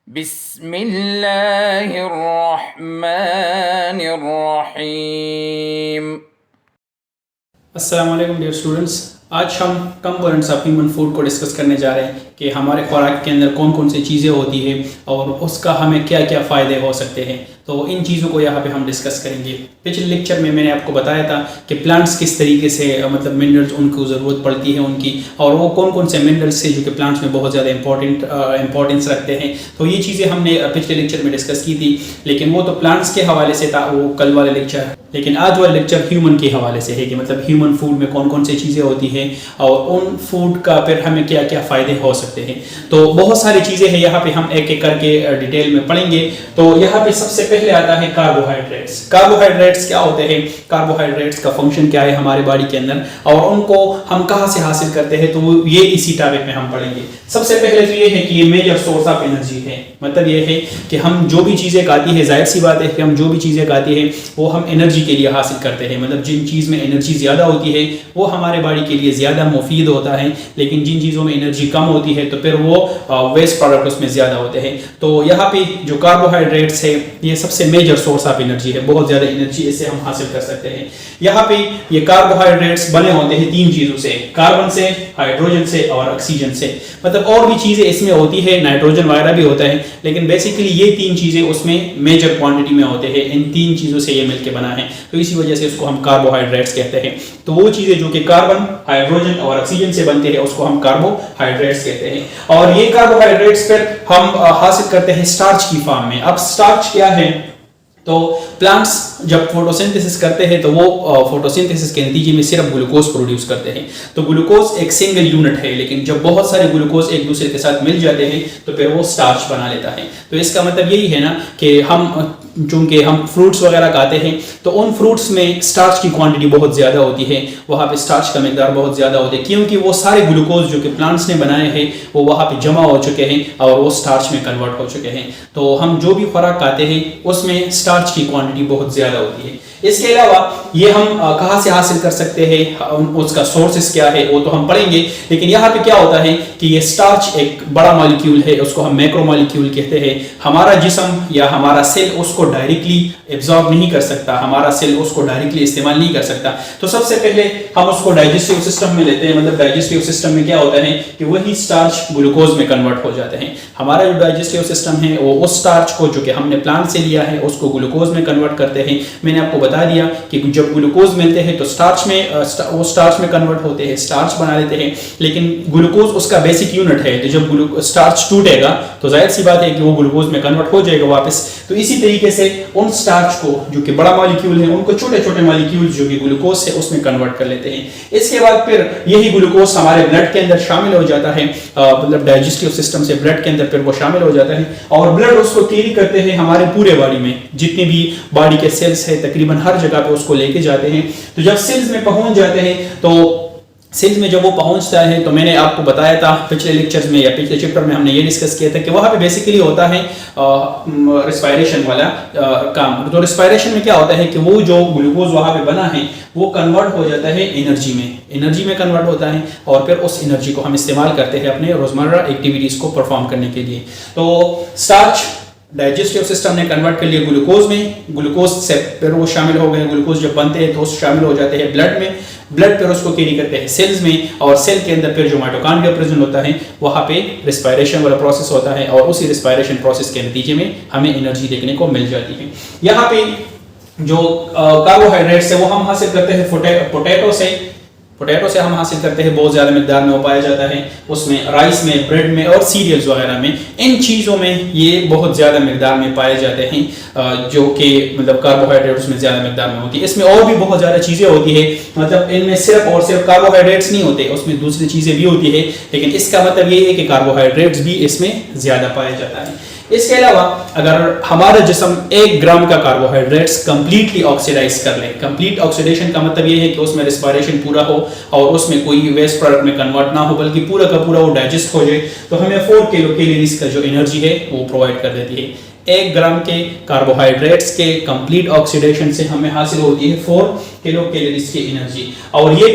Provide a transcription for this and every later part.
बिस्मिल्लाहिर्रहमानिर्रहीम। अस्सलाम वालेकुम डियर स्टूडेंट्स। आज हम कंपोनेंट्स ऑफ ह्यूमन फूड को डिस्कस करने जा रहे हैं कि हमारे खुराक के अंदर कौन कौन सी चीज़ें होती हैं और उसका हमें क्या क्या फ़ायदे हो सकते हैं। तो इन चीज़ों को यहाँ पे हम डिस्कस करेंगे। पिछले लेक्चर में मैंने आपको बताया था कि प्लांट्स किस तरीके से मतलब मिनरल्स उनको ज़रूरत पड़ती है उनकी, और वो कौन कौन से मिनरल्स है जो कि प्लांट्स में बहुत ज़्यादा इंपॉर्टेंस रखते हैं। तो ये चीज़ें हमने पिछले लेक्चर में डिस्कस की थी, लेकिन वो तो प्लांट्स के हवाले से था, वो कल वाला लेक्चर। लेकिन आज वाला लेक्चर ह्यूमन के हवाले से है कि मतलब ह्यूमन फूड में कौन कौन सी चीज़ें होती हैं और उन फूड का फिर हमें क्या क्या फ़ायदे हो सकते हैं। तो बहुत सारी चीज़ें हैं, यहाँ पे हम एक एक करके डिटेल में पढ़ेंगे। तो यहाँ पे सबसे पहले आता है कार्बोहाइड्रेट्स। कार्बोहाइड्रेट्स क्या होते हैं, कार्बोहाइड्रेट्स का फंक्शन क्या है हमारे बॉडी के अंदर और उनको हम कहाँ से हासिल करते हैं, तो ये इसी टॉपिक में हम पढ़ेंगे। सबसे पहले तो ये है कि ये मेजर सोर्स ऑफ एनर्जी है। मतलब ये है कि हम जो भी चीज़ें खाती है, जाहिर सी बात है कि हम जो भी चीज़ें खाती है वो हम एनर्जी के लिए हासिल करते हैं। मतलब जिन चीज़ में एनर्जी ज़्यादा होती है वो हमारे बॉडी के लिए ज़्यादा मुफीद होता है, लेकिन जिन चीज़ों में एनर्जी कम होती है तो फिर वो वेस्ट प्रोडक्ट उसमें ज़्यादा होते हैं। तो यहाँ पे जो कार्बोहाइड्रेट्स है ये सबसे मेजर सोर्स ऑफ एनर्जी है, बहुत ज़्यादा एनर्जी इससे हम हासिल कर सकते हैं। यहाँ पे ये कार्बोहाइड्रेट्स बने होते हैं तीन चीज़ों से, कार्बन से, हाइड्रोजन से और ऑक्सीजन से। मतलब और भी चीज़ें इसमें होती है, नाइट्रोजन वगैरह भी होता है, लेकिन बेसिकली ये तीन चीज़ें उसमें मेजर क्वांटिटी में होते हैं। इन तीन चीज़ों से ये मिलकर बना है, तो इसी वजह से उसको हम कार्बोहाइड्रेट्स कहते हैं। तो वो चीज़ें जो कि कार्बन, हाइड्रोजन और ऑक्सीजन से बनते हैं उसको हम कार्बोहाइड्रेट्स कहते हैं। और ये कार्बोहाइड्रेट्स फिर हम हासिल करते हैं स्टार्च की फॉर्म में। अब स्टार्च क्या है, तो प्लांट्स जब फोटोसिंथेसिस करते हैं तो वो फोटोसिंथेसिस के नतीजे में सिर्फ ग्लूकोज प्रोड्यूस करते हैं। तो ग्लूकोज एक सिंगल यूनिट है, लेकिन जब बहुत सारे ग्लूकोज एक दूसरे के साथ मिल जाते हैं तो फिर वो स्टार्च बना लेता है। तो इसका मतलब यही है ना कि हम चूंकि हम फ्रूट्स वगैरह खाते हैं तो उन फ्रूट्स में स्टार्च की क्वांटिटी बहुत ज़्यादा होती है, वहाँ पे स्टार्च का मिकदार बहुत ज़्यादा होता है, क्योंकि वो सारे ग्लूकोज जो कि प्लांट्स ने बनाए हैं वो वहाँ पे जमा हो चुके हैं और वो स्टार्च में कन्वर्ट हो चुके हैं। तो हम जो भी खुराक खाते हैं उसमें स्टार्च की क्वांटिटी बहुत ज़्यादा होती है। इसके अलावा ये हम कहाँ से हासिल कर सकते हैं, उसका सोर्सेस क्या है वो तो हम पढ़ेंगे। लेकिन यहाँ पे क्या होता है कि ये स्टार्च एक बड़ा मॉलिक्यूल है, उसको हम मैक्रो मॉलिक्यूल कहते हैं। हमारा जिस्म या हमारा सेल उसको डायरेक्टली एब्जॉर्ब नहीं कर सकता, हमारा सेल उसको डायरेक्टली इस्तेमाल नहीं कर सकता। तो सबसे पहले हम उसको डाइजेस्टिव सिस्टम में लेते हैं। मतलब डाइजेस्टिव सिस्टम में क्या होता है कि वही स्टार्च ग्लूकोज में कन्वर्ट हो जाते हैं। हमारा जो डाइजेस्टिव सिस्टम है वो उस स्टार्च को जो कि हमने प्लांट से लिया है उसको ग्लूकोज में कन्वर्ट करते हैं। मैंने आपको बता दिया कि जब ग्लूकोज मिलते हैं तो स्टार्च में वो स्टार्च में कन्वर्ट होते हैं, स्टार्च बना लेते हैं, लेकिन ग्लूकोज उसका बेसिक यूनिट है। तो जब स्टार्च टूटेगा तो जाहिर सी बात है कि वो ग्लूकोज में कन्वर्ट हो जाएगा वापस। तो इसी तरीके से उन स्टार्च को जो कि बड़ा मॉलिक्यूल है उनको छोटे छोटे मॉलिक्यूल्स जो कि ग्लूकोज है उसमें कन्वर्ट कर लेते हैं। इसके बाद फिर यही ग्लूकोज हमारे ब्लड के अंदर शामिल हो जाता है, मतलब डाइजेस्टिव सिस्टम से ब्लड के अंदर फिर वो शामिल हो जाता है और ब्लड उसको कैरी करते हैं हमारे पूरे बॉडी में। जितने भी बॉडी के सेल्स है तकरीबन हर जगह पे उसको लेके जाते हैं। तो जब सेल्स में पहुंच जाते हैं तो सेल्स में जब वो पहुंचता है तो मैंने आपको बताया था पिछले लेक्चर्स में या पिछले चैप्टर में हमने ये डिस्कस किया था कि वहाँ पे बेसिकली होता है रिस्पायरेशन वाला काम। तो रिस्पायरेशन में क्या होता है कि वो जो ग्लूकोज वहाँ पे बना है वो कन्वर्ट हो जाता है एनर्जी में कन्वर्ट होता है और फिर उस एनर्जी को हम इस्तेमाल करते हैं अपने रोजमर्रा एक्टिविटीज़ को परफॉर्म करने के लिए। तो स्टार्च डाइजेस्टिव सिस्टम ने कन्वर्ट कर लिया ग्लूकोज में, ग्लूकोज से फिर वो शामिल हो गए, ग्लूकोज जब बनते हैं तो शामिल हो जाते हैं ब्लड में, ब्लड फिर उसको कैरी करते हैं सेल्स में और सेल के अंदर फिर जो माइटोकॉन्ड्रिया प्रेजेंट होता है वहाँ पे रिस्पायरेशन वाला प्रोसेस होता है और उसी रिस्पायरेशन प्रोसेस के नतीजे में हमें एनर्जी देखने को मिल जाती है। यहाँ पे जो कार्बोहाइड्रेट्स है वो हम हासिल करते हैं पोटैटो से हम हासिल करते हैं, बहुत ज़्यादा मिकदार में वो पाया जाता है, उसमें राइस में, ब्रेड में और सीरियल्स वगैरह में। इन चीज़ों में ये बहुत ज़्यादा मिकदार में पाए जाते हैं जो कि मतलब कार्बोहाइड्रेट उसमें ज़्यादा मिकदार में होती है। इसमें और भी बहुत ज़्यादा चीज़ें होती है, मतलब इनमें सिर्फ और सिर्फ कार्बोहाइड्रेट्स नहीं होते, उसमें दूसरी चीज़ें भी होती है, लेकिन इसका मतलब ये है कि कार्बोहाइड्रेट्स भी इसमें ज़्यादा पाया जाता है। इसके अलावा अगर हमारा जिस्म 1 ग्राम का कार्बोहाइड्रेट्स कंप्लीटली ऑक्सीडाइज कर ले, कंप्लीट ऑक्सीडेशन का मतलब ये है कि उसमें रिस्पायरेशन पूरा हो और उसमें कोई वेस्ट प्रोडक्ट में कन्वर्ट ना हो बल्कि पूरा का पूरा वो डाइजेस्ट हो जाए, तो हमें 4 किलो कैलोरीज का जो एनर्जी है वो प्रोवाइड कर देती है। 1 ग्राम के कार्बोहाइड्रेट्स के कंप्लीट ऑक्सीडेशन से हमें हासिल होती है 4 किलो कैलोरीज की एनर्जी। और ये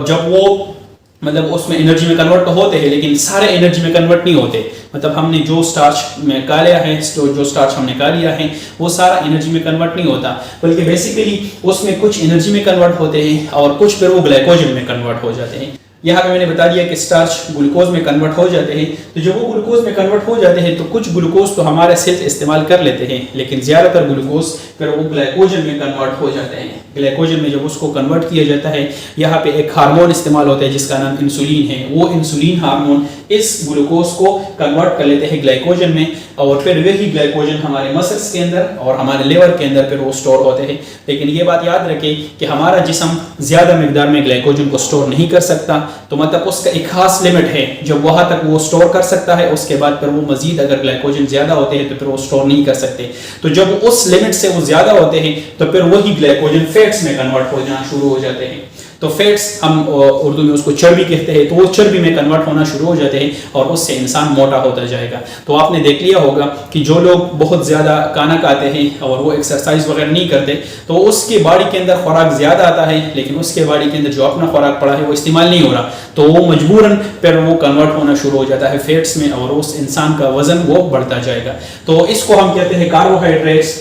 जब वो मतलब उसमें एनर्जी में कन्वर्ट तो होते हैं, लेकिन सारे एनर्जी में कन्वर्ट नहीं होते। मतलब हमने जो स्टार्च में निकाला है, जो स्टार्च हमने निकाल लिया है, वो सारा एनर्जी में कन्वर्ट नहीं होता, बल्कि बेसिकली उसमें कुछ एनर्जी में कन्वर्ट होते हैं और कुछ फिर वो ग्लाइकोजन में कन्वर्ट हो जाते हैं। यहाँ पे मैंने बता दिया कि स्टार्च ग्लूकोज में कन्वर्ट हो जाते हैं। तो जब वो ग्लूकोज में कन्वर्ट हो जाते हैं तो कुछ ग्लूकोज तो हमारे सेल्स इस्तेमाल कर लेते हैं, लेकिन ज़्यादातर ग्लूकोज फिर वो ग्लाइकोजन में कन्वर्ट हो जाते हैं। ग्लाइकोजन में जब उसको कन्वर्ट किया जाता है, यहाँ पे एक हार्मोन इस्तेमाल होता है जिसका नाम इंसुलिन है। वो इंसुलिन हार्मोन इस ग्लूकोज को कन्वर्ट कर लेते हैं ग्लाइकोजन में, और फिर वही ग्लाइकोजन हमारे मसल्स के अंदर और हमारे लिवर के अंदर फिर वो स्टोर होते हैं। लेकिन ये बात याद रखें कि हमारा जिस्म ज़्यादा मिकदार में ग्लाइकोजन को स्टोर नहीं कर सकता, तो मतलब उसका एक खास लिमिट है जब वहां तक वो स्टोर कर सकता है। उसके बाद फिर वो मजीद अगर ग्लाइकोजन ज्यादा होते हैं तो फिर वो स्टोर नहीं कर सकते। तो जब उस लिमिट से वो ज्यादा होते हैं तो फिर वही ग्लाइकोजन फैट्स में कन्वर्ट हो जाना शुरू हो जाते हैं। तो फैट्स हम उर्दू में उसको चर्बी कहते हैं, तो वो चर्बी में कन्वर्ट होना शुरू हो जाते हैं और उससे इंसान मोटा होता जाएगा। तो आपने देख लिया होगा कि जो लोग बहुत ज़्यादा खाना खाते हैं और वो एक्सरसाइज वगैरह नहीं करते, तो उसके बॉडी के अंदर खुराक ज़्यादा आता है, लेकिन उसके बॉडी के अंदर जो अपना खुराक पड़ा है वो इस्तेमाल नहीं हो रहा, तो वो मजबूरन फिर वो कन्वर्ट होना शुरू हो जाता है फैट्स में और उस इंसान का वजन वो बढ़ता जाएगा। तो इसको हम कहते हैं कार्बोहाइड्रेट्स।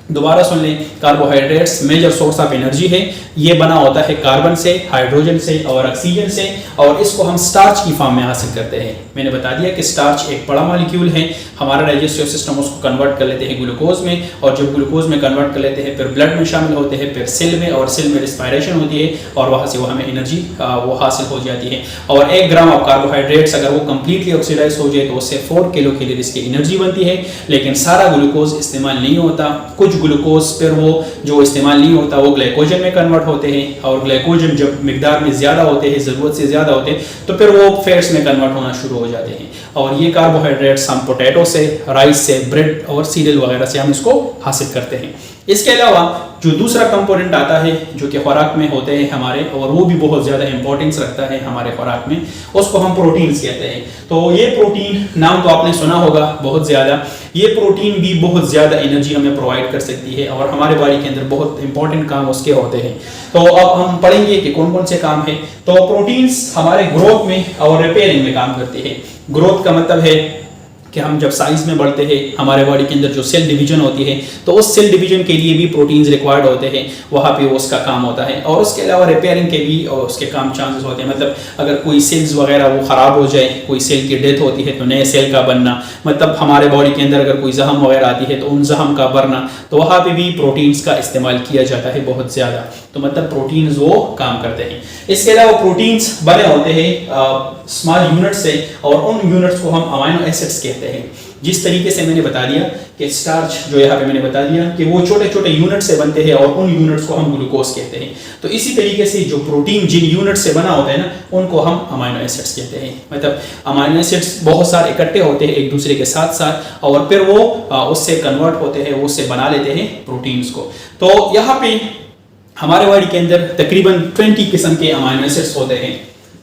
दोबारा सुन लें, carbohydrates major source of energy है। ये बना होता है कार्बन से, हाइड्रोजन से और ऑक्सीजन से, और इसको हम स्टार्च की फॉर्म में हासिल करते हैं। मैंने बता दिया कि स्टार्च एक बड़ा मॉलिक्यूल है। हमारा डाइजेस्टिव सिस्टम उसको कन्वर्ट कर लेते हैं ग्लूकोज में, और जब ग्लूकोज में कन्वर्ट कर लेते हैं फिर ब्लड में शामिल होते हैं, फिर सेल में, और सेल में रिस्पायरेशन होती है और वहाँ से वो हमें एनर्जी वो हासिल हो जाती है। और 1 ग्राम ऑफ कार्बोहाइड्रेट्स अगर वो कम्प्लीटली ऑक्सीडाइज हो जाए तो उससे 4 किलो कैलोरीज की एनर्जी बनती है। लेकिन सारा ग्लूकोज इस्तेमाल नहीं होता, कुछ ग्लूकोज फिर वो जो इस्तेमाल नहीं होता वो ग्लाइकोजन में कन्वर्ट होते हैं, और ग्लाइकोजन जब मिकदार में ज़्यादा होते हैं, ज़रूरत से ज़्यादा होते हैं, तो फिर वो फैट्स में कन्वर्ट होना शुरू हो जाते हैं। और ये कार्बोहाइड्रेट्स हम पोटैटो से, राइस से, ब्रेड और सीरियल वगैरह से हम इसको हासिल करते हैं। इसके अलावा जो दूसरा कंपोनेंट आता है जो कि खुराक में होते हैं हमारे, और वो भी बहुत ज़्यादा इंपॉर्टेंस रखता है हमारे खुराक में, उसको हम प्रोटीन्स कहते हैं। तो ये प्रोटीन नाम तो आपने सुना होगा बहुत ज़्यादा। ये प्रोटीन भी बहुत ज़्यादा एनर्जी हमें प्रोवाइड कर सकती है और हमारे बॉडी के अंदर बहुत इंपॉर्टेंट काम उसके होते हैं। तो अब हम पढ़ेंगे कि कौन कौन से काम है। तो प्रोटीन्स हमारे ग्रोथ में और रिपेयरिंग में काम करते हैं। ग्रोथ का मतलब है कि हम जब साइज में बढ़ते हैं, हमारे बॉडी के अंदर जो सेल डिवीजन होती है, तो उस सेल डिवीजन के लिए भी प्रोटीन्स रिक्वायर्ड होते हैं, वहाँ पे वो उसका काम होता है। और उसके अलावा रिपेयरिंग के भी और उसके काम चांसेस होते हैं। मतलब अगर कोई सेल्स वगैरह वो ख़राब हो जाए, कोई सेल की डेथ होती है तो नए सेल का बनना, मतलब हमारे बॉडी के अंदर अगर कोई जख्म वगैरह आती है तो उन जख्म का भरना, तो वहाँ पर भी प्रोटीन्स का इस्तेमाल किया जाता है बहुत ज़्यादा। तो मतलब प्रोटीन्स वो काम करते हैं। इसके अलावा प्रोटीन्स बने होते हैं स्मॉल यूनिट से, और उन यूनिट्स को हम अमाइनो एसिड्स कहते हैं। जिस तरीके से मैंने बता दिया कि स्टार्च जो यहाँ पे मैंने बता दिया कि वो छोटे छोटे यूनिट से बनते हैं और उन यूनिट्स को हम ग्लूकोज कहते हैं। तो इसी तरीके से जो प्रोटीन जिन यूनिट से बना होता है ना, उनको हम अमाइनो एसिड्स कहते हैं। मतलब अमाइनो एसिड्स बहुत सारे इकट्ठे होते हैं एक दूसरे के साथ साथ, और फिर वो उससे कन्वर्ट होते हैं, वो उससे बना लेते हैं प्रोटीन्स को। तो यहाँ पे हमारे बॉडी के अंदर तकरीबन 20 किस्म के अमाइनो एसिड्स होते हैं।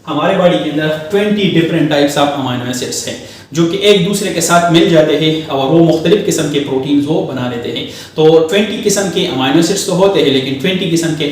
हमारे बॉडी के अंदर 20 different types of amino acids हैं जो कि एक दूसरे के साथ मिल जाते हैं और वो मुख्तलिफ किस्म के प्रोटीन्स वो बना लेते हैं। तो 20 किस्म के अमाइनो एसिड्स तो होते हैं, लेकिन 20 किस्म के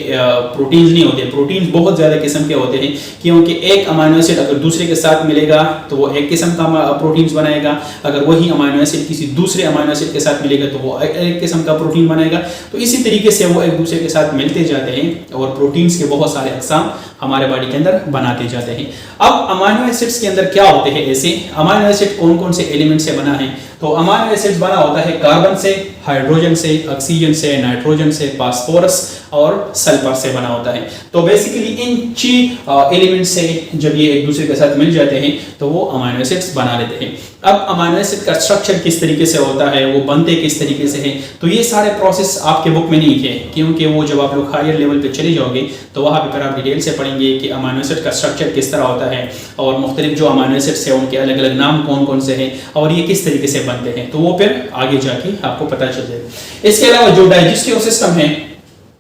प्रोटीन्स नहीं होते। प्रोटीन्स बहुत ज़्यादा किस्म के होते हैं, क्योंकि एक अमाइनो एसिड अगर दूसरे के साथ मिलेगा तो वो एक किस्म का प्रोटीन्स बनाएगा, अगर वही अमाइनो एसिड किसी दूसरे अमाइनो एसिड के साथ मिलेगा तो वो एक किस्म का प्रोटीन बनाएगा। तो इसी तरीके से वो एक दूसरे के साथ मिलते जाते हैं और प्रोटीन्स के बहुत सारे अक़साम हमारे बॉडी के अंदर बनाते जाते हैं। अब अमाइनो एसिड्स के अंदर क्या होते हैं ऐसे अमाइनो एसिड कौन कौन से एलिमेंट से बना है? तो अमाइनो एसिड्स बना होता है कार्बन से, हाइड्रोजन से, ऑक्सीजन से, नाइट्रोजन से, फास्फोरस और सल्फर से बना होता है। तो बेसिकली इन 6 एलिमेंट से जब ये एक दूसरे के साथ मिल जाते हैं तो वो अमाइनो एसिड्स बना लेते हैं। अब अमाइनो एसिड का स्ट्रक्चर किस तरीके से होता है, वो बनते किस तरीके से हैं, तो ये सारे प्रोसेस आपके बुक में नहीं है, क्योंकि वो जब आप लोग हायर लेवल पे चले जाओगे तो वहाँ पे फिर आप डिटेल से पढ़ेंगे कि अमाइनो एसिड का स्ट्रक्चर किस तरह होता है और मुख्तलिफ जो अमाइनो एसिड्स हैं उनके अलग अलग नाम कौन कौन से हैं और ये किस तरीके से बनते हैं, तो वो फिर आगे जाके आपको पता चल जाएगा। इसके अलावा जो डाइजेस्टिव सिस्टम है,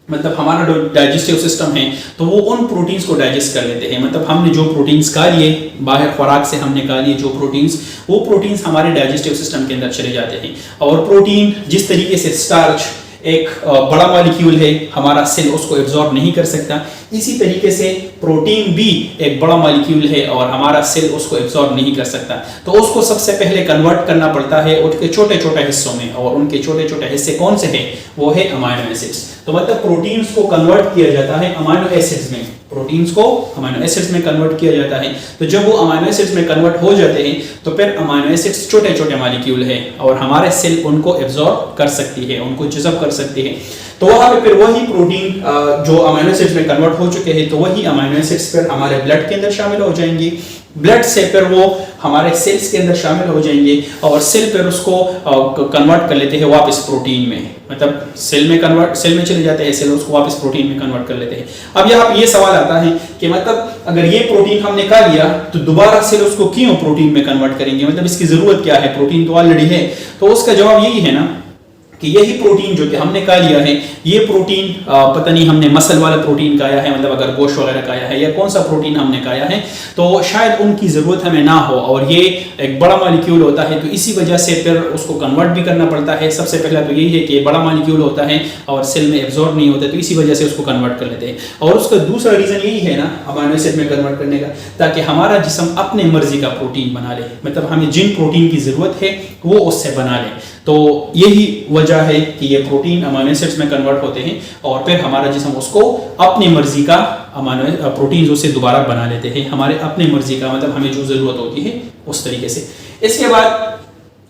मतलब हमारा जो डाइजेस्टिव सिस्टम है, तो वो उन प्रोटीन्स को डाइजेस्ट कर लेते हैं। मतलब हमने जो प्रोटीन्स खा लिए बाहर खुराक से हमने खा लिए जो प्रोटीन्स, वो प्रोटीन्स हमारे डाइजेस्टिव सिस्टम के अंदर चले जाते हैं। और प्रोटीन जिस तरीके से स्टार्च एक बड़ा मॉलिक्यूल है, हमारा सेल उसको एब्जॉर्ब नहीं कर सकता। इसी तरीके से प्रोटीन भी एक बड़ा मॉलिक्यूल है और हमारा सेल उसको एब्जॉर्ब नहीं कर सकता। तो उसको सबसे पहले कन्वर्ट करना पड़ता है उसके छोटे छोटे हिस्सों में, और उनके छोटे छोटे हिस्से कौन से हैं? वो है अमाइनो एसिड्स। तो मतलब प्रोटीन्स को कन्वर्ट किया जाता है अमाइनो एसिड्स में, प्रोटीन्स को अमाइनो एसिड्स में कन्वर्ट किया जाता है। तो जब वो अमाइनो एसिड्स में कन्वर्ट हो जाते हैं तो फिर अमाइनो एसिड्स छोटे छोटे मॉलिक्यूल है और हमारे सेल उनको एब्जॉर्ब कर सकती है, उनको जज़ब कर सकती है। तो वहां पे फिर वही प्रोटीन जो अमाइनो एसिड्स में कन्वर्ट हो चुके हैं, तो वही अमाइनो एसिड्स फिर हमारे ब्लड के अंदर शामिल हो जाएंगे, ब्लड से फिर वो हमारे सेल्स के अंदर शामिल हो जाएंगे और सेल फिर उसको कन्वर्ट कर लेते हैं वापस प्रोटीन में, मतलब सेल में चले जाते हैं, सेल उसको वापस प्रोटीन में कन्वर्ट कर लेते हैं। अब यहाँ पे ये सवाल आता है कि मतलब अगर ये प्रोटीन हमने निकाल लिया तो दोबारा सेल उसको क्यों प्रोटीन में कन्वर्ट करेंगे, मतलब इसकी जरूरत क्या है, प्रोटीन तो ऑलरेडी है। तो उसका जवाब यही है ना कि यही प्रोटीन जो कि हमने खा लिया है, ये प्रोटीन पता नहीं हमने मसल वाला प्रोटीन खाया है, मतलब अगर गोश्त वगैरह खाया है, या कौन सा प्रोटीन हमने खाया है, तो शायद उनकी ज़रूरत हमें ना हो, और ये एक बड़ा मॉलिक्यूल होता है, तो इसी वजह से फिर उसको कन्वर्ट भी करना पड़ता है। सबसे पहला तो यही है कि बड़ा मॉलिक्यूल होता है और सेल में एब्जॉर्ब नहीं होता, तो इसी वजह से उसको कन्वर्ट कर लेते हैं। और उसका दूसरा रीज़न यही है ना अमाइनो एसिड में कन्वर्ट करने का, ताकि हमारा जिस्म अपने मर्जी का प्रोटीन बना ले, मतलब हमें जिन प्रोटीन की ज़रूरत है वो उससे बना ले। तो यही वजह है कि ये प्रोटीन अमाइनो एसिड्स में कन्वर्ट होते हैं और फिर हमारा जिस्म उसको अपनी मर्जी का अमाइनो प्रोटीन उससे दोबारा बना लेते हैं, हमारे अपने मर्जी का, मतलब हमें जो जरूरत होती है उस तरीके से। इसके बाद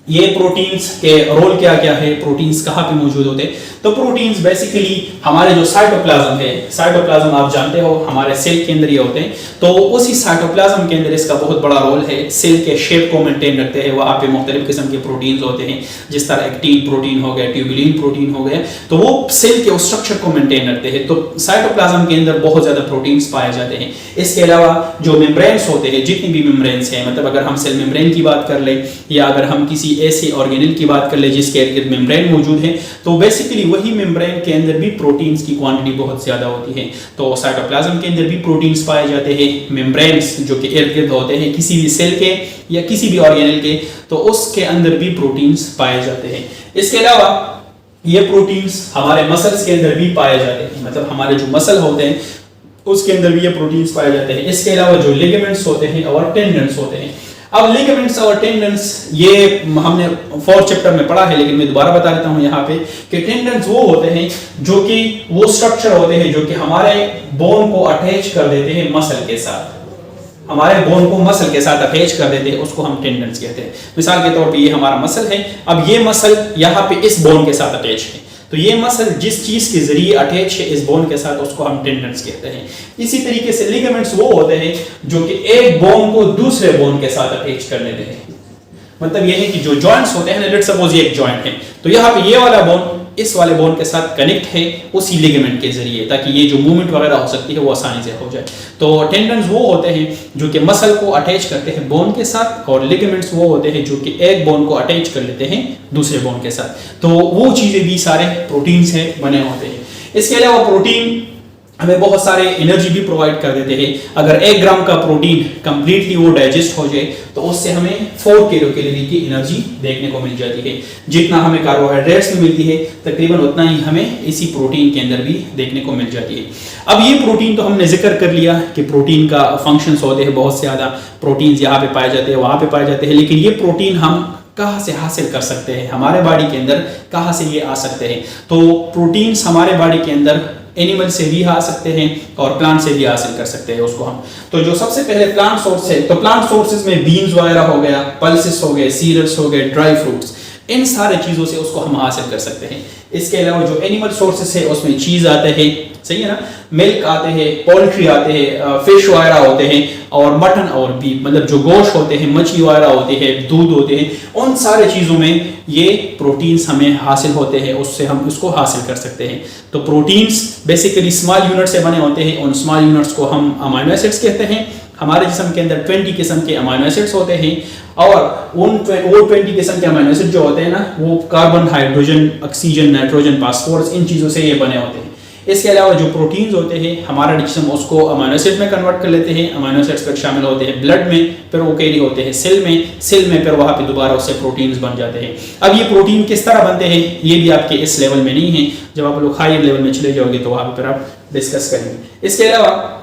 ये प्रोटीन्स के रोल क्या क्या है, प्रोटीन्स कहाँ पे मौजूद होते हैं? तो प्रोटीन्स बेसिकली हमारे जो साइटोप्लाज्म है, साइटोप्लाज्म आप जानते हो हमारे सेल के अंदर ये होते हैं, तो उसी साइटोप्लाज्म के अंदर इसका बहुत बड़ा रोल है। सेल के शेप को मेंटेन रखते हैं, वहाँ पे मुख्तलिफ किस्म के प्रोटीन्स होते हैं, जिस तरह एक्टिन प्रोटीन हो गया, ट्यूबुलिन प्रोटीन हो गया, तो वो सेल के स्ट्रक्चर को मेंटेन रखते हैं। तो साइटोप्लाज्म के अंदर बहुत ज्यादा प्रोटीन्स पाए जाते हैं। इसके अलावा जो मेम्ब्रेन्स होते हैं, जितनी भी मेम्ब्रेन्स हैं, मतलब अगर हम सेल मेम्ब्रेन की बात कर ले या अगर हम किसी ऐसे ऑर्गेनेल की बात कर ले जिसके इर्द मेम्ब्रेन मौजूद है, तो बेसिकली वही मेम्ब्रेन के अंदर भी प्रोटीन्स की क्वांटिटी बहुत ज्यादा होती है। तो साइटोप्लाज्म के अंदर भी प्रोटीन्स पाए जाते हैं, मेम्ब्रेन्स जो कि इर्द गिर्द होते हैं किसी भी सेल के या किसी भी ऑर्गेनेल के, तो उसके अंदर भी प्रोटीन्स पाए जाते हैं। इसके अलावा ये प्रोटीन्स हमारे मसल्स के अंदर भी पाए जाते हैं, मतलब हमारे जो मसल होते हैं उसके अंदर भी ये प्रोटीन्स पाए जाते हैं। इसके अलावा जो लिगामेंट्स होते हैं और टेंडन्स होते हैं। अब लिगामेंट्स और टेंडन्स ये हमने 4th चैप्टर में पढ़ा है, लेकिन मैं दोबारा बता देता हूं यहाँ पे कि टेंडन्स वो होते हैं जो कि वो स्ट्रक्चर होते हैं जो कि हमारे बोन को अटैच कर देते हैं मसल के साथ, हमारे बोन को मसल के साथ अटैच कर देते हैं, उसको हम टेंडन्स कहते हैं। मिसाल के तौर पे ये हमारा मसल है, अब ये मसल यहाँ पे इस बोन के साथ अटैच है, तो ये मसल जिस चीज के जरिए अटैच है इस बोन के साथ, उसको हम टेंडन्स कहते हैं। इसी तरीके से लिगामेंट्स वो होते हैं जो कि एक बोन को दूसरे बोन के साथ अटैच कर लेते हैं। मतलब ये है कि जो जॉइंट्स होते हैं, लेट्स सपोज ये एक जॉइंट है, तो यहाँ पे ये वाला बोन इस वाले बोन के साथ कनेक्ट है उसी लिगामेंट के जरिए, ताकि ये जो मूवमेंट वगैरह हो सकती है वो आसानी से हो जाए। तो टेंडन्स वो होते हैं जो कि मसल को अटैच करते हैं बोन के साथ, और लिगामेंट्स वो होते हैं जो कि एक बोन को अटैच कर लेते हैं दूसरे बोन के साथ। तो वो चीजें भी सारे प्रोटीन से बने होते हैं। इसके अलावा प्रोटीन हमें बहुत सारे एनर्जी भी प्रोवाइड कर देते हैं। अगर 1 ग्राम का प्रोटीन कंप्लीटली वो डाइजेस्ट हो जाए तो उससे हमें 4 किलो कैलोरी की एनर्जी देखने को मिल जाती है। जितना हमें कार्बोहाइड्रेट्स में मिलती है तकरीबन उतना ही हमें इसी प्रोटीन के अंदर भी देखने को मिल जाती है। अब ये प्रोटीन तो हमने जिक्र कर लिया कि प्रोटीन का फंक्शंस होते हैं, बहुत ज़्यादा प्रोटीन्स यहाँ पे पाए जाते हैं, वहाँ पे पाए जाते हैं, लेकिन ये प्रोटीन हम कहाँ से हासिल कर सकते हैं, हमारे बॉडी के अंदर कहाँ से ये आ सकते हैं? तो प्रोटीन्स हमारे बॉडी के अंदर एनिमल से भी आ सकते हैं और प्लांट से भी हासिल कर सकते हैं उसको हम। तो जो सबसे पहले प्लांट सोर्स है, तो प्लांट सोर्सेज में बीन्स वगैरह हो गया, पल्सेस हो गए, सीरियल्स हो गए, ड्राई फ्रूट्स, इन सारे चीजों से उसको हम हासिल कर सकते हैं। इसके अलावा जो एनिमल सोर्सेस है उसमें चीज आते हैं, सही है ना, मिल्क आते हैं, पोल्ट्री आते हैं, फिश वगैरह होते हैं, और मटन और बीफ, मतलब जो गोश्त होते हैं, मछली वगैरह होती है, दूध होते हैं, उन सारे चीज़ों में ये प्रोटीन्स हमें हासिल होते हैं, उससे हम उसको हासिल कर सकते हैं। तो प्रोटीन्स बेसिकली स्मॉल यूनिट से बने होते हैं, उन स्मॉल यूनिट्स को हम अमाइनो एसिड्स कहते हैं। हमारे जिस्म के अंदर 20 किस्म के अमाइनो एसिड्स होते हैं, और वो 20 किस्म के अमाइनो एसिड जो होते हैं ना, वो carbon, hydrogen, oxygen, nitrogen, phosphorus, इन चीज़ों से ये बने होते हैं। इसके अलावा जो प्रोटीन्स होते हैं हमारा जिस्म उसको अमीनो एसिड में कन्वर्ट कर लेते हैं, अमीनो एसिड्स फिर शामिल होते हैं ब्लड में, फिर वो कैरी होते हैं सेल में फिर वहाँ पे दोबारा उससे प्रोटीन्स बन जाते हैं। अब ये प्रोटीन किस तरह बनते हैं ये भी आपके इस लेवल में नहीं है, जब आप लोग हायर लेवल में चले जाओगे तो वहाँ पर आप डिस्कस करेंगे। इसके अलावा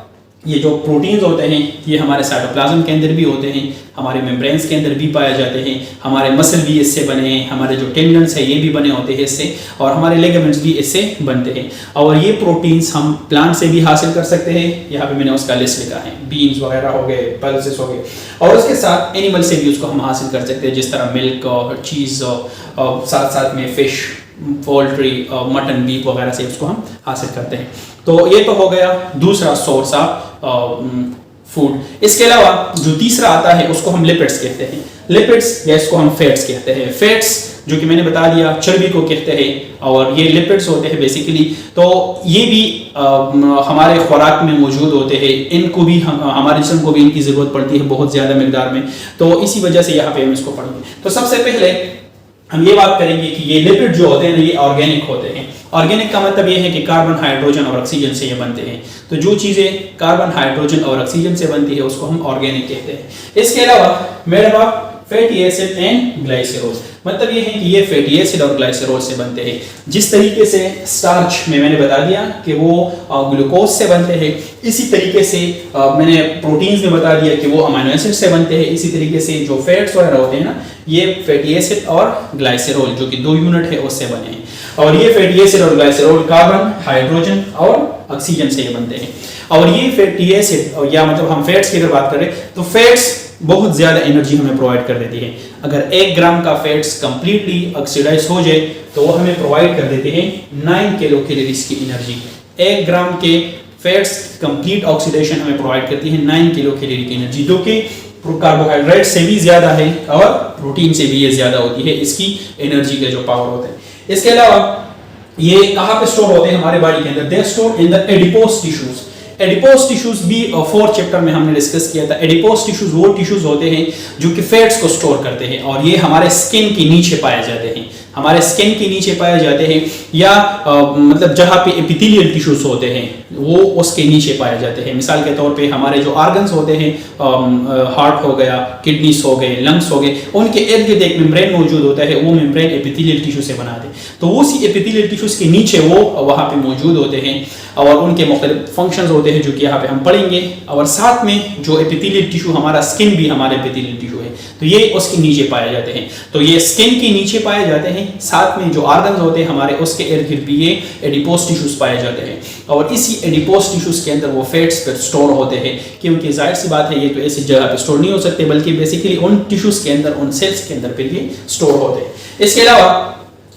ये जो प्रोटीन्स होते हैं ये हमारे साइटोप्लाज्म के अंदर भी होते हैं, हमारे मेम्ब्रेन्स के अंदर भी पाए जाते हैं, हमारे मसल भी इससे बने हैं, हमारे जो टेंडन्स है ये भी बने होते हैं इससे, और हमारे लिगामेंट्स भी इससे बनते हैं। और ये प्रोटीन्स हम प्लांट से भी हासिल कर सकते हैं, यहाँ पे मैंने उसका लिस्ट लिखा है, बीन्स वगैरह हो गए, पल्सेस हो गए, और उसके साथ एनिमल से भी उसको हम हासिल कर सकते हैं, जिस तरह मिल्क और चीज़ और साथ साथ में फिश, पोल्ट्री और मटन, बीफ वगैरह से उसको हम हासिल करते हैं। तो ये तो हो गया दूसरा सोर्स ऑफ फूड। इसके अलावा जो तीसरा आता है उसको हम लिपिड्स कहते हैं, लिपिड्स या इसको हम फैट्स कहते हैं। फैट्स जो कि मैंने बता दिया चर्बी को कहते हैं, और ये लिपिड्स होते हैं बेसिकली, तो ये भी हमारे खुराक में मौजूद होते हैं, इनको भी हमारे जिस्म को भी इनकी ज़रूरत पड़ती है बहुत ज़्यादा मिकदार में, तो इसी वजह से यहाँ पे हम इसको पढ़ेंगे। तो सबसे पहले हम ये बात करेंगे कि ये लिपिड जो होते हैं ये ऑर्गेनिक होते हैं। ऑर्गेनिक का मतलब ये है कि कार्बन, हाइड्रोजन और ऑक्सीजन से ये बनते हैं, तो जो चीज़ें कार्बन, हाइड्रोजन और ऑक्सीजन से बनती है उसको हम ऑर्गेनिक कहते हैं। इसके अलावा made up of fatty acid and glycerol, मतलब ये है कि ये फैटी एसिड और ग्लाइसेरोल से बनते हैं। जिस तरीके से स्टार्च में मैंने बता दिया कि वो ग्लूकोज से बनते हैं, इसी तरीके से मैंने प्रोटीन्स में बता दिया कि वो अमीनो एसिड से बनते हैं, इसी तरीके से जो फैट्स वगैरह होते हैं ना ये फैटी एसिड और ग्लाइसेरोल जो कि 2 यूनिट है उससे बने हैं। और ये फैटी एसिड और ग्लाइसेरोल कार्बन, हाइड्रोजन और ऑक्सीजन से बनते हैं। और ये फैटी एसिड या मतलब हम फैट्स की अगर बात करें तो फैट्स बहुत ज्यादा एनर्जी हमें प्रोवाइड कर देती है। अगर 1 ग्राम का फैट्स कंप्लीटली ऑक्सीडाइज हो जाए तो वो हमें प्रोवाइड कर देते हैं 9 किलो कैलोरीज की एनर्जी। 1 ग्राम के फैट्स कंप्लीट ऑक्सीडेशन हमें प्रोवाइड करती है 9 किलो कैलोरी की एनर्जी, जो कि कार्बोहाइड्रेट से भी ज्यादा है और प्रोटीन से भी ये ज्यादा होती है इसकी एनर्जी के जो पावर होते हैं। इसके अलावा ये कहाँ पे स्टोर होते हैं हमारे बॉडी के अंदर? They store in the adipose tissues. Adipose tissues भी 4th चैप्टर में हमने डिस्कस किया था। एडिपोज टिश्यूज वो टिश्यूज होते हैं जो कि फैट्स को स्टोर करते हैं, और ये हमारे स्किन के नीचे पाए जाते हैं, हमारे स्किन के नीचे पाए जाते हैं, या मतलब जहाँ पे एपिथेलियल टिश्यूज होते हैं वो उसके नीचे पाए जाते हैं। मिसाल के तौर पे हमारे जो ऑर्गन्स होते हैं, हार्ट हो गया, किडनीज हो गए, लंग्स हो गए, उनके इर्द गिर्द एक मेम्ब्रेन मौजूद होता है, वो मेम्ब्रेन एपिथेलियल टिश्यू से बना दे, तो उसी एपिथेलियल टिश्यूज के नीचे वो वहाँ पे मौजूद होते हैं, और उनके मुख्तलिफ फंक्शंस होते हैं जो कि यहाँ पे हम पढ़ेंगे। और साथ में जो एपिथेलियल टिश्यू, हमारा स्किन भी हमारे एपिथेलियल टिश्यू है, तो ये उसके नीचे पाए जाते हैं। तो ये स्किन के नीचे पाए जाते हैं, साथ में जो ऑर्गन्स होते हैं हमारे उसके इर्द गिर्द भी ये एडिपोज टिश्यूज पाए जाते हैं, और इसी एडिपोज टिश्यूज के अंदर वो फैट्स पर स्टोर होते हैं, क्योंकि जाहिर सी बात है ये तो ऐसी जगह पे स्टोर नहीं हो सकते, बल्कि बेसिकली उन टिश्यूज के अंदर, उन सेल्स के अंदर फिर ये स्टोर होते हैं। इसके अलावा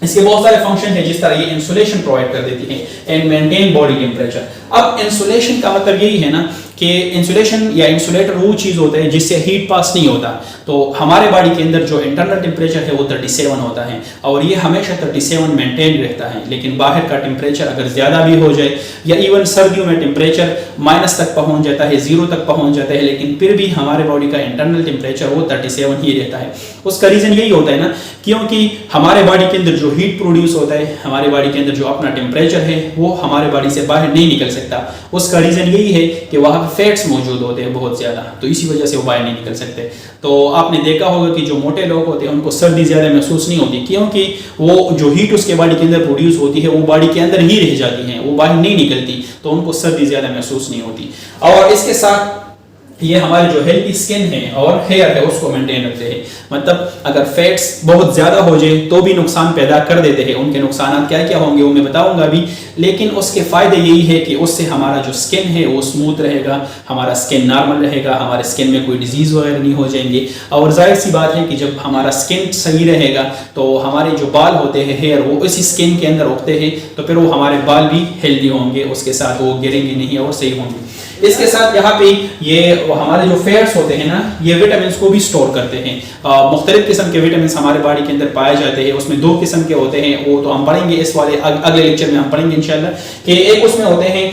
इसके बहुत सारे फंक्शन है, जिस तरह ये इंसुलेशन प्रोवाइड कर देती है एंड मेंटेन बॉडी टेम्परेचर। अब इंसुलेशन का मतलब यही है ना कि इंसुलेशन या इंसुलेटर वो चीज़ होता है जिससे हीट पास नहीं होता। तो हमारे बॉडी के अंदर जो इंटरनल टेम्परेचर है वो 37 होता है, और ये हमेशा 37 मेंटेन रहता है। लेकिन बाहर का टेम्परेचर अगर ज़्यादा भी हो जाए, या इवन सर्दियों में टेम्परेचर माइनस तक पहुंच जाता है, 0 तक पहुंच जाता है, लेकिन फिर भी हमारे बॉडी का इंटरनल टेम्परेचर वो 37 ही रहता है। उसका रीज़न यही होता है ना, क्योंकि हमारे बॉडी के अंदर जो हीट प्रोड्यूस होता है, हमारे बॉडी के अंदर जो अपना टेम्परेचर है वो हमारे बॉडी से बाहर नहीं निकल सकता। उसका रीज़न यही है कि वहाँ फैट्स मौजूद होते हैं बहुत ज़्यादा, तो इसी वजह से वो बाहर नहीं निकल सकते। तो आपने देखा होगा कि जो मोटे लोग होते हैं उनको सर्दी ज़्यादा महसूस नहीं होती, क्योंकि वो जो हीट उसके बॉडी के अंदर प्रोड्यूस होती है वो बॉडी के अंदर ही रह जाती है, वो बाहर नहीं निकलती, तो उनको सर्दी ज़्यादा महसूस नहीं होती। और इसके साथ ये हमारे जो हेल्थी स्किन है और हेयर है उसको मेंटेन रखते हैं। मतलब अगर फैट्स बहुत ज़्यादा हो जाए तो भी नुकसान पैदा कर देते हैं, उनके नुकसान क्या क्या होंगे वो मैं बताऊंगा अभी, लेकिन उसके फ़ायदे यही है कि उससे हमारा जो स्किन है वो स्मूथ रहेगा, हमारा स्किन नॉर्मल रहेगा, हमारे स्किन में कोई डिजीज़ वगैरह नहीं हो जाएंगे। और जाहिर सी बात है कि जब हमारा स्किन सही रहेगा तो हमारे जो बाल होते हैं, हेयर, वो इसी स्किन के अंदर उगते हैं, तो फिर वो हमारे बाल भी हेल्दी होंगे, उसके साथ वो गिरेंगे नहीं और सही होंगे। इसके साथ यहाँ पे ये हमारे जो फैट्स होते हैं ना, ये विटामिन को भी स्टोर करते हैं। मुख्तलिफ किस्म के विटामिन हमारे बॉडी के अंदर पाए जाते हैं, उसमें 2 किस्म के होते हैं, वो तो हम पढ़ेंगे इस वाले अगले लेक्चर में हम पढ़ेंगे इंशाल्लाह, कि एक उसमें होते हैं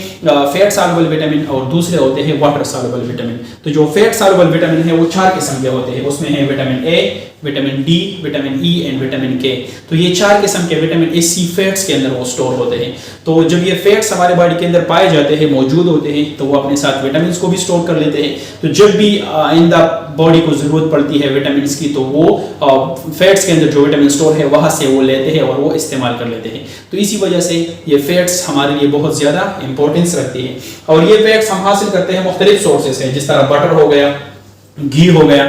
फैट सॉल्युबल विटामिन और दूसरे होते हैं वाटर सॉल्युबल विटामिन। तो जो फैट सॉल्युबल विटामिन है वो 4 किस्म के होते हैं, उसमें है vitamin A, vitamin D, vitamin E and vitamin के। तो ये 4 किस्म के विटामिन इसी फैट्स के अंदर वो स्टोर होते हैं। तो जब ये फैट्स हमारे बॉडी के अंदर पाए जाते हैं, मौजूद होते हैं, तो वो अपने साथ विटामिन को भी स्टोर कर लेते हैं। तो जब भी आइंदा बॉडी को ज़रूरत पड़ती है विटामिन की, तो वो फैट्स के अंदर जो विटामिन स्टोर है वहाँ से वो लेते हैं और वो इस्तेमाल कर लेते हैं। तो इसी वजह से ये फैट्स हमारे लिए बहुत ज़्यादा इंपॉर्टेंस रखती है। और ये फैट्स हम हासिल करते हैं मुख्तलिफ सोर्सेज से, जिस तरह बटर हो गया, घी हो गया,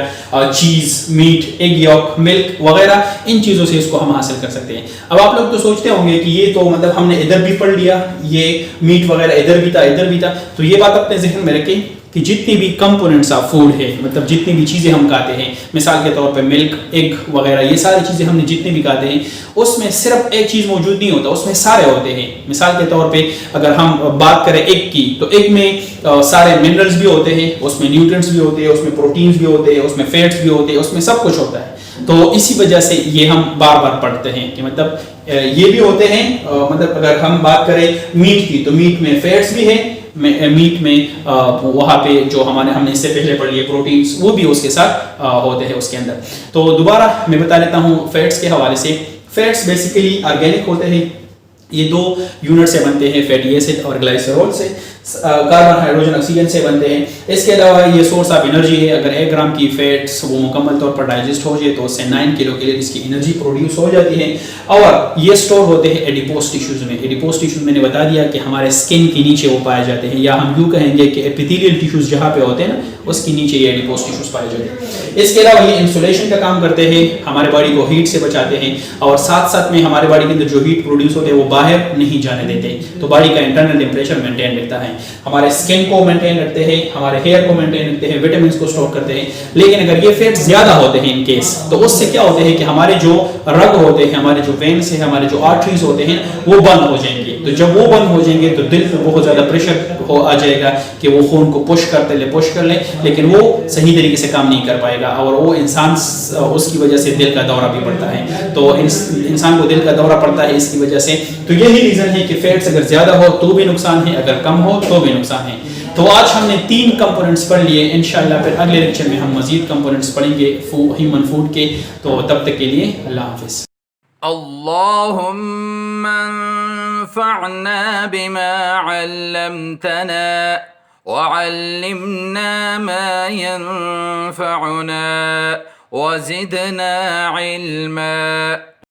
चीज़, मीट, एग यॉक, मिल्क वगैरह, इन चीज़ों से इसको हम हासिल कर सकते हैं। अब आप लोग तो सोचते होंगे कि ये तो मतलब हमने इधर भी पढ़ लिया, ये मीट वगैरह इधर भी था, इधर भी था। तो ये बात अपने जहन में रखें कि जितनी भी कंपोनेंट्स ऑफ फूड है, मतलब जितनी भी चीज़ें हम खाते हैं, मिसाल के तौर पे मिल्क, एग वगैरह, ये सारी चीज़ें हमने जितनी भी खाते हैं, उसमें सिर्फ एक चीज़ मौजूद नहीं होता, उसमें सारे होते हैं। मिसाल के तौर पे अगर हम बात करें एग की, तो एग में सारे मिनरल्स भी होते हैं, उसमें न्यूट्रिएंट्स भी होते हैं, उसमें प्रोटीन्स भी होते हैं, उसमें फैट्स भी होते हैं, उसमें सब कुछ होता है। तो इसी वजह से ये हम बार बार पढ़ते हैं कि मतलब ये भी होते हैं। मतलब अगर हम बात करें मीट की, तो मीट में फैट्स भी है, मीट में वहाँ पे जो हमने इससे पहले पढ़ लिए प्रोटीन्स, वो भी उसके साथ होते हैं उसके अंदर। तो दोबारा मैं बता देता हूँ फैट्स के हवाले से। फैट्स बेसिकली ऑर्गेनिक होते हैं, ये 2 यूनिट से बनते हैं, फैटी एसिड और ग्लाइसरॉल से, कार्बन, हाइड्रोजन, ऑक्सीजन से बनते हैं। इसके अलावा ये सोर्स ऑफ एनर्जी है। अगर 1 ग्राम की फैट्स वो मुकम्मल तौर पर डाइजेस्ट हो जाए तो उससे 9 किलो कैलोरीज की एनर्जी प्रोड्यूस हो जाती है। और ये स्टोर होते हैं एडिपोज टिश्यूज में। एडिपोज टिश्यूज मैंने बता दिया कि हमारे स्किन के नीचे वो पाए जाते हैं, या हम यूँ कहेंगे कि एपिथेलियल टिश्यूज जहाँ पे होते हैं ना, उसके नीचे ये एडिपोज टिश्यूज पाए जाते हैं। इसके अलावा ये इंसुलेशन का काम करते हैं, हमारे बॉडी को हीट से बचाते हैं, और साथ साथ में हमारे बॉडी के अंदर जो हीट प्रोड्यूस होते हैं वो बाहर नहीं जाने देते। तो बॉडी का इंटरनल टेम्परेचर मेंटेन रहता है, हमारे स्किन को मेंटेन रखते हैं, हमारे हेयर को मेंटेन रखते हैं, विटामिन को स्टोर करते हैं। लेकिन अगर ये फैट्स ज्यादा होते हैं इन केस, तो उससे क्या होते हैं कि हमारे जो रग होते हैं, हमारे जो वेन्स हैं, हमारे जो आर्टरीज होते हैं, वो बंद हो जाएंगे। तो जब वो बंद हो जाएंगे तो दिल पे बहुत ज्यादा प्रेशर आ जाएगा कि वो खून को पुश कर ले, लेकिन वो सही तरीके से काम नहीं कर पाएगा, और वो इंसान उसकी वजह से दिल का दौरा भी पड़ता है। तो इंसान को दिल का दौरा पड़ता है इसकी वजह से। तो यही रीजन है कि फैट्स अगर ज्यादा हो तो भी नुकसान है, अगर कम हो तो भी नुकसान है। तो आज हमने 3 कंपोनेंट्स पढ़ लिए। इंशाल्लाह फिर अगले लेक्चर में हम मजीद कंपोनेंट्स पढ़ेंगे ह्यूमन फूड के। तो तब तक के लिए अल्लाह हाफिज़। अल्लाहुम्मा अंफ़अना बिमा अल्लमतना वअल्लिमना मा यंफ़अुना वज़िदना इल्मा।